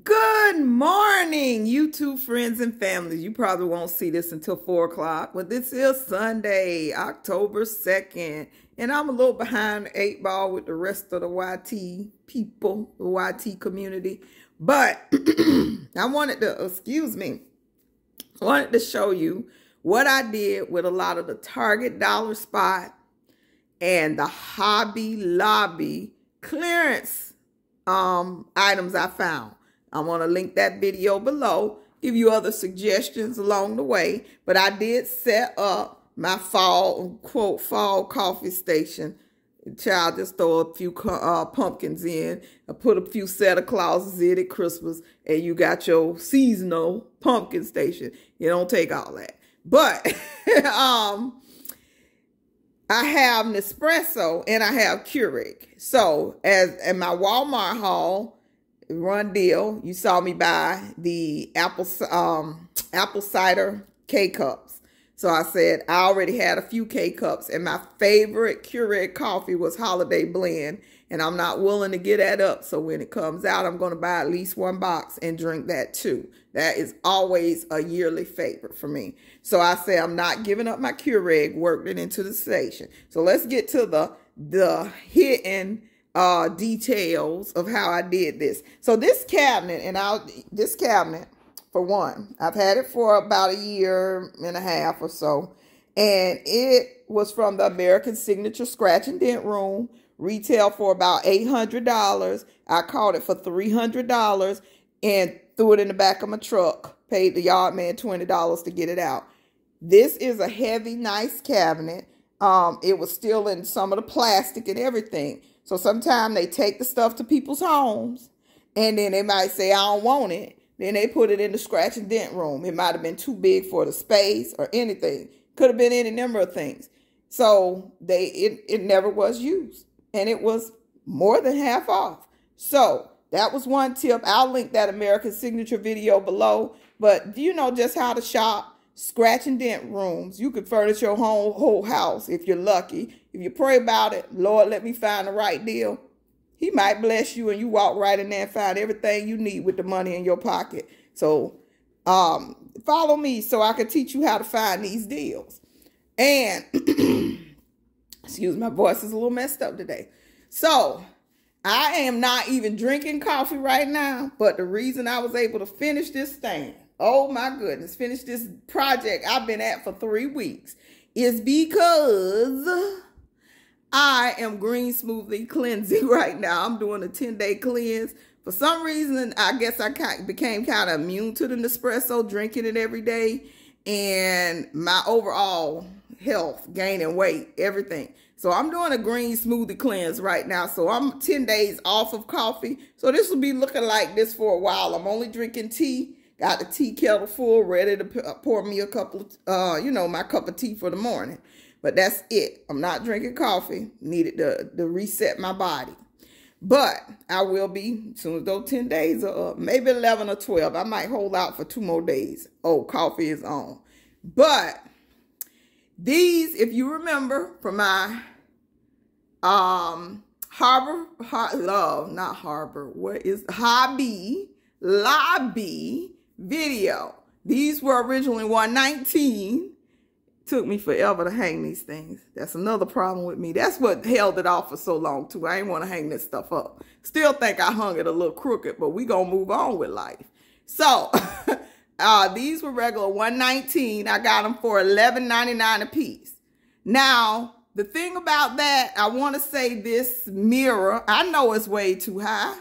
Good morning, YouTube friends and families. You probably won't see this until 4 o'clock, but this is Sunday, October 2nd, and I'm a little behind the 8 ball with the rest of the YT people, the YT community, but I wanted to show you what I did with a lot of the Target dollar spot and the Hobby Lobby clearance items I found. I want to link that video below, give you other suggestions along the way. But I did set up my fall coffee station. Child, just throw a few pumpkins in, and put a few Santa Clauses in at Christmas, and you got your seasonal pumpkin station. You don't take all that. But I have Nespresso and I have Keurig. So as in my Walmart haul, run deal, you saw me buy the apple cider K-Cups. So I said I already had a few K-Cups, and my favorite Keurig coffee was Holiday Blend, and I'm not willing to get that up. So when it comes out, I'm going to buy at least one box and drink that too. That is always a yearly favorite for me. So I say I'm not giving up my Keurig, worked it into the station. So let's get to the hidden details of how I did this. So this cabinet, for one, I've had it for about a year and a half or so, and it was from the American Signature Scratch and Dent Room, retail for about $800. I caught it for $300 and threw it in the back of my truck, paid the yard man $20 to get it out. This is a heavy, nice cabinet. It was still in some of the plastic and everything. So sometimes they take the stuff to people's homes, and then they might say, I don't want it. Then they put it in the scratch and dent room. It might have been too big for the space or anything. Could have been any number of things. So it never was used, and it was more than half off. So that was one tip. I'll link that American Signature video below. But do you know just how to shop scratch and dent rooms? You could furnish your whole house if you're lucky. If you pray about it, Lord, let me find the right deal, He might bless you and you walk right in there and find everything you need with the money in your pocket. So follow me so I can teach you how to find these deals. And excuse me, my voice is a little messed up today. So I am not even drinking coffee right now, but the reason I was able to finish this thing, oh my goodness, finish this project I've been at for 3 weeks, is because I am green smoothie cleansing right now. I'm doing a 10-day cleanse. For some reason, I guess I became kind of immune to the Nespresso, drinking it every day, and my overall health, gaining weight, everything. So I'm doing a green smoothie cleanse right now. So I'm 10 days off of coffee. So this will be looking like this for a while. I'm only drinking tea. Got the tea kettle full, ready to pour me a couple of, my cup of tea for the morning. But that's it. I'm not drinking coffee. Needed to reset my body. But I will be, as soon as those 10 days are up, maybe 11 or 12. I might hold out for 2 more days. Oh, coffee is on. But these, if you remember from my Hobby Lobby video. These were originally $119. Took me forever to hang these things. That's another problem with me. That's what held it off for so long too. I didn't want to hang this stuff up. Still think I hung it a little crooked, but we gonna move on with life. So these were regular $119. I got them for $11.99 a piece. Now the thing about that, I want to say this mirror, I know it's way too high.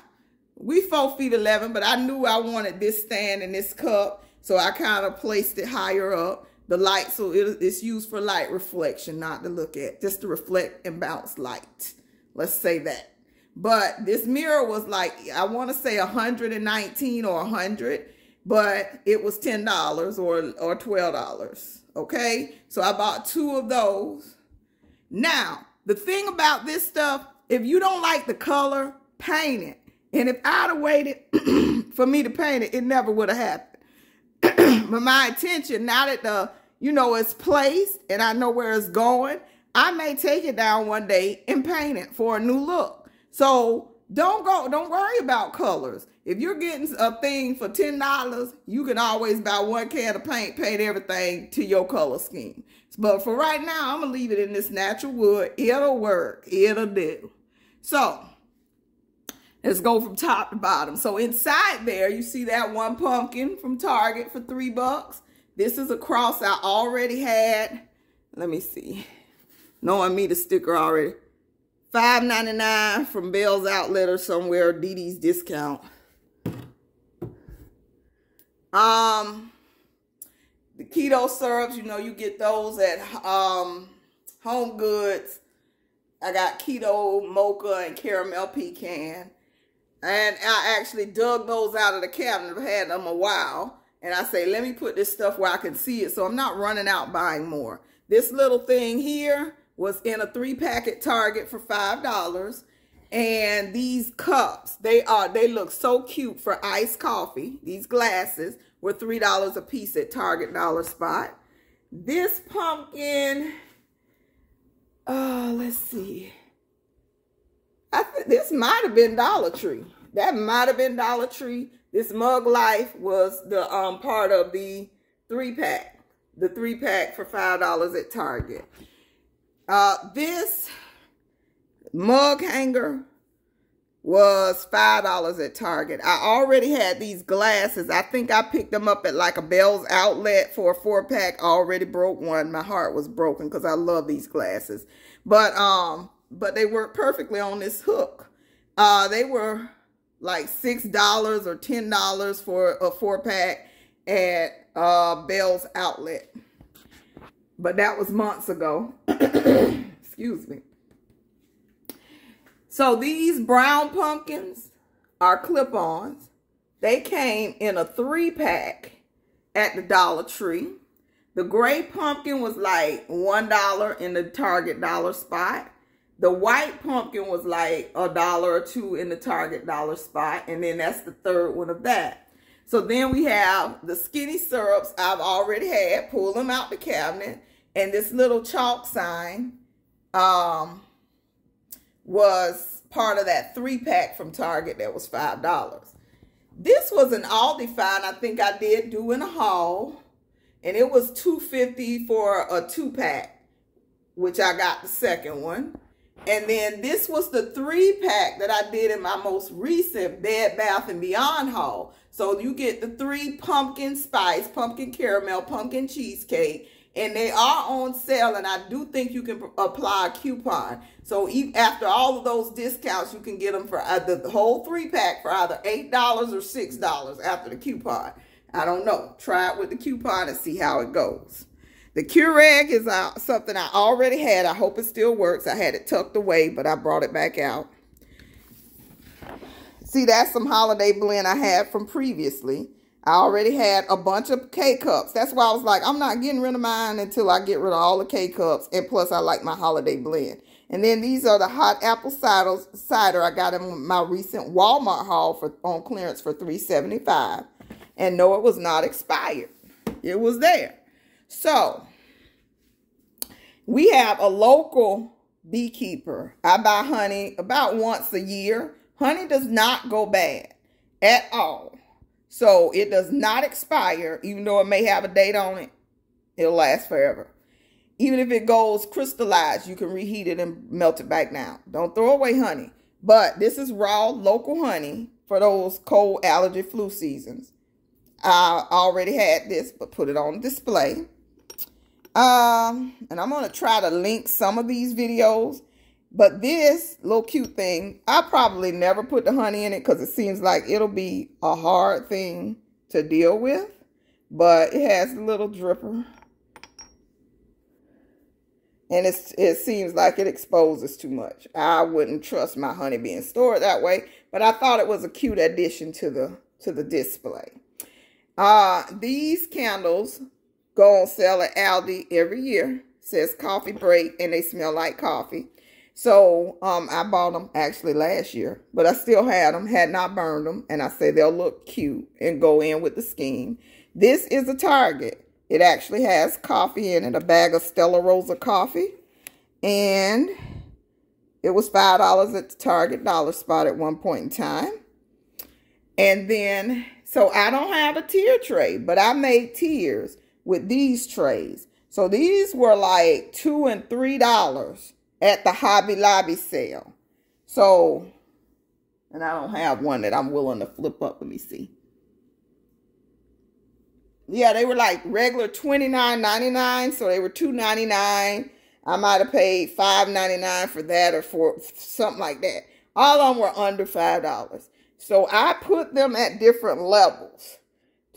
We 4'11", but I knew I wanted this stand and this cup, so I kind of placed it higher up. The light, so it's used for light reflection, not to look at, just to reflect and bounce light. Let's say that. But this mirror was like, I want to say $119 or $100, but it was $10 or $12. Okay, so I bought 2 of those. Now, the thing about this stuff, if you don't like the color, paint it. And if I'd have waited for me to paint it, it never would have happened. But my intention, now that it's placed and I know where it's going, I may take it down one day and paint it for a new look. So don't worry about colors. If you're getting a thing for $10, you can always buy 1 can of paint everything to your color scheme. But for right now, I'm going to leave it in this natural wood. It'll work. It'll do. So, let's go from top to bottom. So, inside there, you see that one pumpkin from Target for $3. This is a cross I already had. Let me see. Knowing me, the sticker already. $5.99 from Bell's Outlet or somewhere. Dee Dee's discount. The Keto Syrups, you know, you get those at Home Goods. I got Keto Mocha and Caramel Pecan. And I actually dug those out of the cabinet. I've had them a while. And I say, let me put this stuff where I can see it so I'm not running out buying more. This little thing here was in a 3-pack at Target for $5. And these cups, they look so cute for iced coffee. These glasses were $3 a piece at Target Dollar Spot. This pumpkin, let's see. I think this might have been Dollar Tree. That might have been Dollar Tree. This Mug Life was the part of the 3-pack. The 3-pack for $5 at Target. This mug hanger was $5 at Target. I already had these glasses. I think I picked them up at like a Bell's Outlet for a 4-pack. Already broke one. My heart was broken because I love these glasses. But they work perfectly on this hook. They were like $6 or $10 for a 4-pack at Bell's Outlet. But that was months ago. Excuse me. So these brown pumpkins are clip-ons. They came in a 3-pack at the Dollar Tree. The gray pumpkin was like $1 in the Target Dollar Spot. The white pumpkin was like $1 or $2 in the Target Dollar Spot. And then that's the third one of that. So then we have the skinny syrups I've already had. Pull them out the cabinet. And this little chalk sign was part of that 3-pack from Target that was $5. This was an Aldi find I think I did do in a haul. And it was $2.50 for a 2-pack, which I got the second one. And then this was the 3-pack that I did in my most recent Bed Bath & Beyond haul. So you get the 3 pumpkin spice, pumpkin caramel, pumpkin cheesecake. And they are on sale, and I do think you can apply a coupon. So after all of those discounts, you can get them for the whole 3-pack for either $8 or $6 after the coupon. I don't know. Try it with the coupon and see how it goes. The Keurig is something I already had. I hope it still works. I had it tucked away, but I brought it back out. See, that's some holiday blend I had from previously. I already had a bunch of K-Cups. That's why I was like, I'm not getting rid of mine until I get rid of all the K-Cups. And plus, I like my holiday blend. And then these are the hot apple cider I got in my recent Walmart haul on clearance for $3.75. And no, it was not expired. It was there. So, we have a local beekeeper. I buy honey about once a year. Honey does not go bad at all. So it does not expire, even though it may have a date on it. It'll last forever. Even if it goes crystallized, you can reheat it and melt it back down. Don't throw away honey. But this is raw local honey for those cold allergy flu seasons. I already had this, but put it on display. And I'm going to try to link some of these videos. But this little cute thing, I probably never put the honey in it because it seems like it'll be a hard thing to deal with. But it has a little dripper. And it seems like it exposes too much. I wouldn't trust my honey being stored that way. But I thought it was a cute addition to the display. These candles go on sale at Aldi every year. It says coffee break and they smell like coffee. So, I bought them actually last year, but I still had them, had not burned them, and I say they'll look cute and go in with the scheme. This is a Target. It actually has coffee in it, a bag of Stella Rosa coffee, and It was $5 at the Target dollar spot at one point in time. And then, so I don't have a tier tray, but I made tiers with these trays. So these were like $2 and $3 at the Hobby Lobby sale. So, and I don't have one that I'm willing to flip up. Let me see. Yeah, they were like regular $29.99, so they were $2.99. I might have paid $5.99 for that or for something like that. All of them were under $5. So I put them at different levels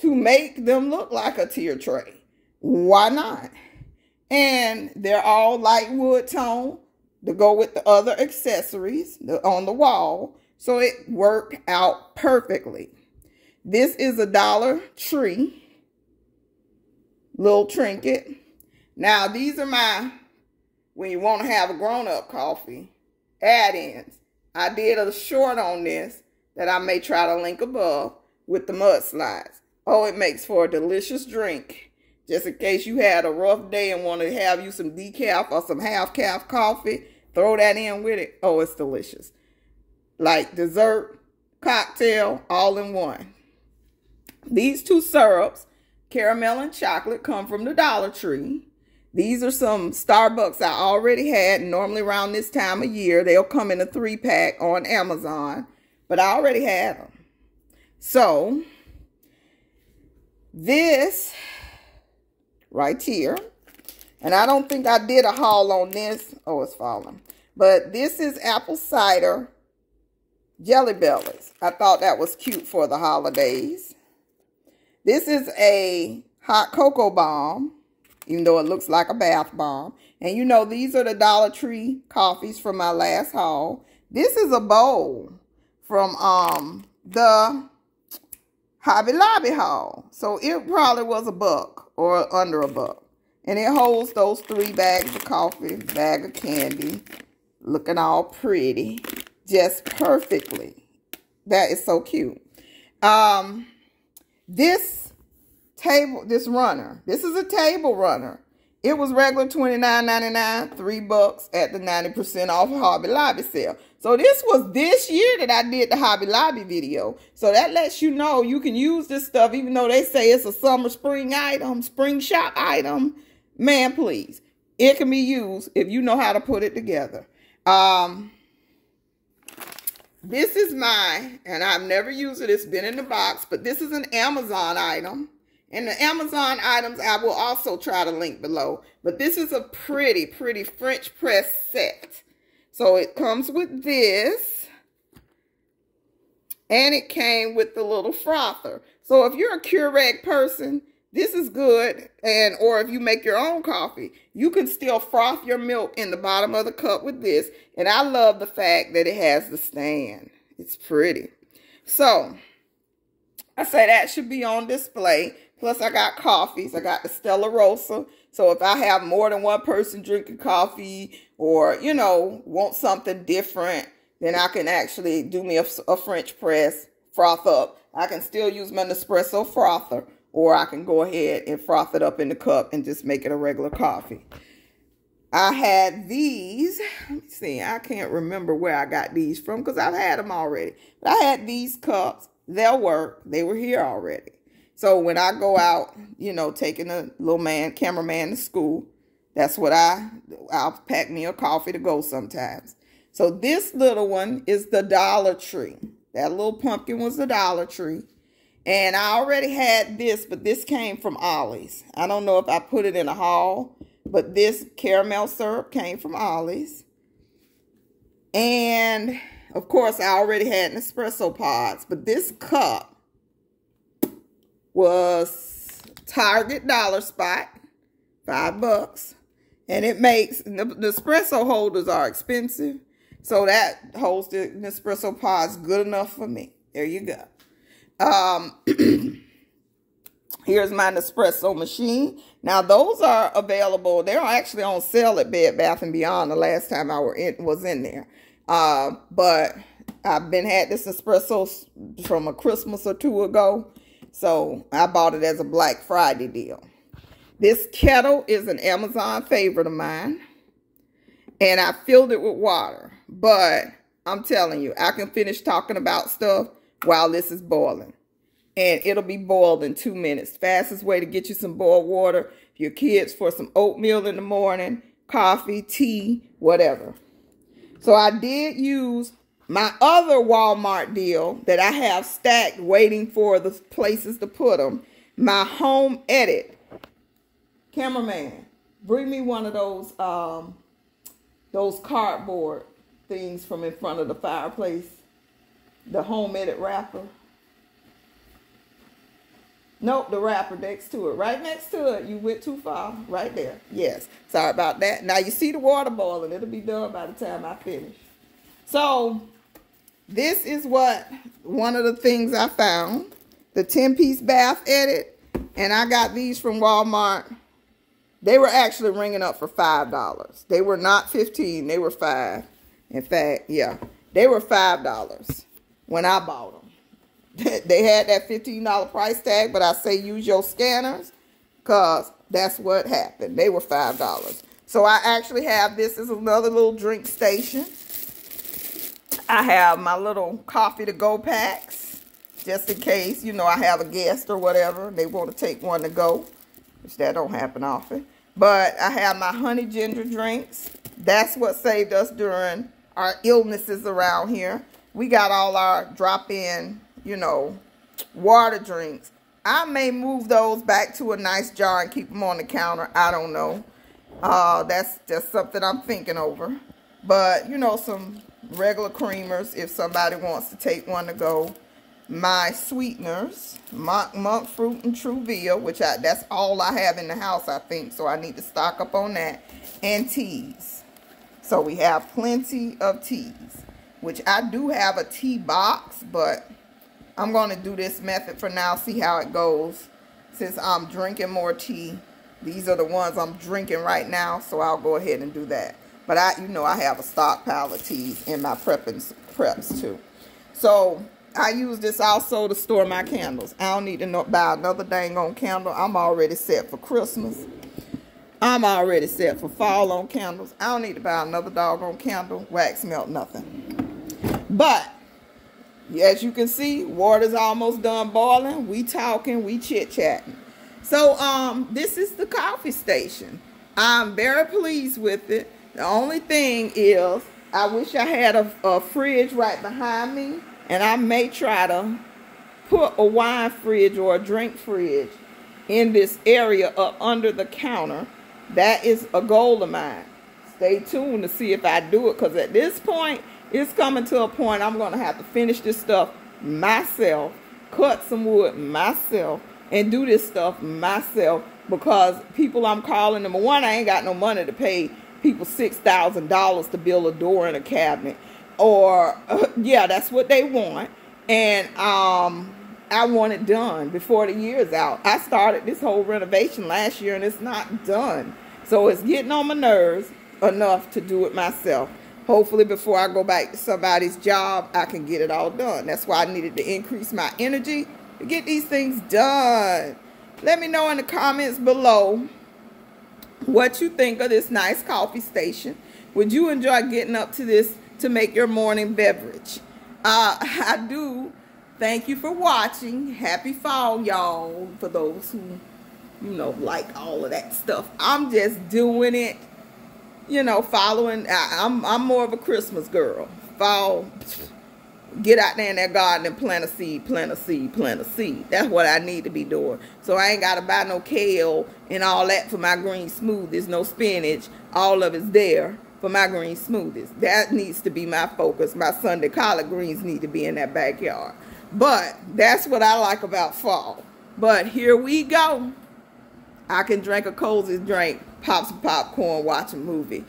to make them look like a tier tray. Why not? And they're all light wood tone to go with the other accessories on the wall. So it worked out perfectly. This is a Dollar Tree little trinket. Now, these are my, when you want to have a grown-up coffee, add-ins. I did a short on this that I may try to link above with the mudslides. Oh, it makes for a delicious drink. Just in case you had a rough day and want to have you some decaf or some half-calf coffee, throw that in with it. Oh, it's delicious. Like dessert, cocktail, all in one. These two syrups, caramel and chocolate, come from the Dollar Tree. These are some Starbucks I already had. Normally around this time of year, they'll come in a 3-pack on Amazon. But I already had them. So, this right here. And I don't think I did a haul on this. Oh, it's falling. But this is apple cider Jelly Bellies. I thought that was cute for the holidays. This is a hot cocoa bomb, even though it looks like a bath bomb. And you know, these are the Dollar Tree coffees from my last haul. This is a bowl from the Hobby Lobby haul. So it probably was $1 or under $1. And it holds those 3 bags of coffee, bag of candy, looking all pretty, just perfectly. That is so cute. This runner, this is a table runner. It was regular $29.99, $3 at the 90% off Hobby Lobby sale. So this was this year that I did the Hobby Lobby video. So that lets you know you can use this stuff even though they say it's a summer, spring item, spring shop item. Man, please. It can be used if you know how to put it together. This is mine, and I've never used it. It's been in the box, but this is an Amazon item. And the Amazon items I will also try to link below. But this is a pretty, pretty French press set. So it comes with this. And it came with the little frother. So if you're a Keurig person, this is good. And or if you make your own coffee, you can still froth your milk in the bottom of the cup with this. And I love the fact that it has the stand. It's pretty. So I say that should be on display. Plus, I got coffees. I got the Stella Rosa. So if I have more than one person drinking coffee or, you know, want something different, then I can actually do me a French press, froth up. I can still use my Nespresso frother, or I can go ahead and froth it up in the cup and just make it a regular coffee. I had these. Let me see. I can't remember where I got these from because I've had them already. But I had these cups. They'll work. They were here already. So when I go out, you know, taking a little cameraman to school, that's what I'll pack me a coffee to go sometimes. So this little one is the Dollar Tree. That little pumpkin was the Dollar Tree. And I already had this, but this came from Ollie's. I don't know if I put it in a haul, but this caramel syrup came from Ollie's. And, of course, I already had Nespresso pods, but this cup was Target dollar spot, $5. And it makes, the Nespresso holders are expensive, so that holds the Nespresso pods good enough for me. There you go. Here's my Nespresso machine. Now, those are available. They're actually on sale at Bed Bath & Beyond the last time I was in there. But I've had this Nespresso from a Christmas or two ago. So I bought it as a Black Friday deal. This kettle is an Amazon favorite of mine. And I filled it with water. but I'm telling you, I can finish talking about stuff while this is boiling. And it'll be boiled in 2 minutes. Fastest way to get you some boiled water for your kids for some oatmeal in the morning, coffee, tea, whatever. So I did use my other Walmart deal that I have stacked waiting for the places to put them. My home edit. Cameraman, bring me one of those cardboard things from in front of the fireplace. The home edit wrapper. Nope, the wrapper next to it. Right next to it. You went too far. Right there. Yes. Sorry about that. Now you see the water boiling. It'll be done by the time I finish. So this is one of the things I found. The 10-piece bath edit. And I got these from Walmart. They were actually ringing up for $5. They were not $15. They were $5. In fact, yeah. They were $5 when I bought them. They had that $15 price tag, but I say use your scanners because that's what happened. They were $5. So I actually have this as another little drink station. I have my little coffee to go packs just in case, you know, I have a guest or whatever. They want to take one to go, which that don't happen often. But I have my honey ginger drinks. That's what saved us during our illnesses around here. We got all our drop-in, you know, water drinks. I may move those back to a nice jar and keep them on the counter. I don't know. That's just something I'm thinking over. But, you know, some regular creamers if somebody wants to take one to go. My sweeteners, monk fruit and Truvia, which that's all I have in the house, I think. So I need to stock up on that. And teas. So we have plenty of teas, which I do have a tea box, but I'm going to do this method for now, see how it goes. Since I'm drinking more tea, these are the ones I'm drinking right now, so I'll go ahead and do that. But you know, I have a stockpile of teas in my preps too. So I use this also to store my candles. I don't need to buy another dang on candle. I'm already set for Christmas. I'm already set for fall on candles. I don't need to buy another doggone candle, wax melt, nothing. But as you can see, water's almost done boiling. We talking, we chit-chatting. So this is the coffee station. I'm very pleased with it. The only thing is, I wish I had a fridge right behind me, and I may try to put a wine fridge or a drink fridge in this area up under the counter. That is a goal of mine. Stay tuned to see if I do it, because at this point, it's coming to a point I'm going to have to finish this stuff myself, cut some wood myself, and do this stuff myself, because people I'm calling, number one, I ain't got no money to pay people $6,000 to build a door in a cabinet. Or, yeah, that's what they want. And I want it done before the year's out. I started this whole renovation last year, and it's not done. So it's getting on my nerves enough to do it myself. Hopefully before I go back to somebody's job, I can get it all done. That's why I needed to increase my energy to get these things done. Let me know in the comments below what you think of this nice coffee station. Would you enjoy getting up to this to make your morning beverage? I do. Thank you for watching. Happy fall, y'all, for those who, you know, like all of that stuff. I'm just doing it, you know, following. I'm more of a Christmas girl. Fall, get out there in that garden and plant a seed, plant a seed, plant a seed. That's what I need to be doing. So I ain't got to buy no kale and all that for my green smoothies, no spinach. All of it's there for my green smoothies. That needs to be my focus. My Sunday collard greens need to be in that backyard. But that's what I like about fall. But here we go. I can drink a cozy drink, pop some popcorn, watch a movie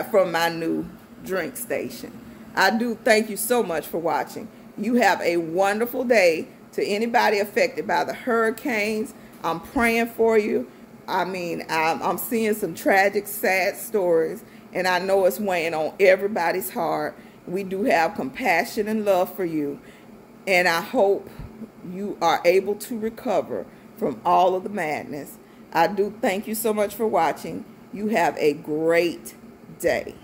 from my new drink station. I do thank you so much for watching. You have a wonderful day. To anybody affected by the hurricanes, I'm praying for you. I mean, I'm seeing some tragic, sad stories, and I know it's weighing on everybody's heart. We do have compassion and love for you, and I hope you are able to recover from all of the madness. I do thank you so much for watching. You have a great day.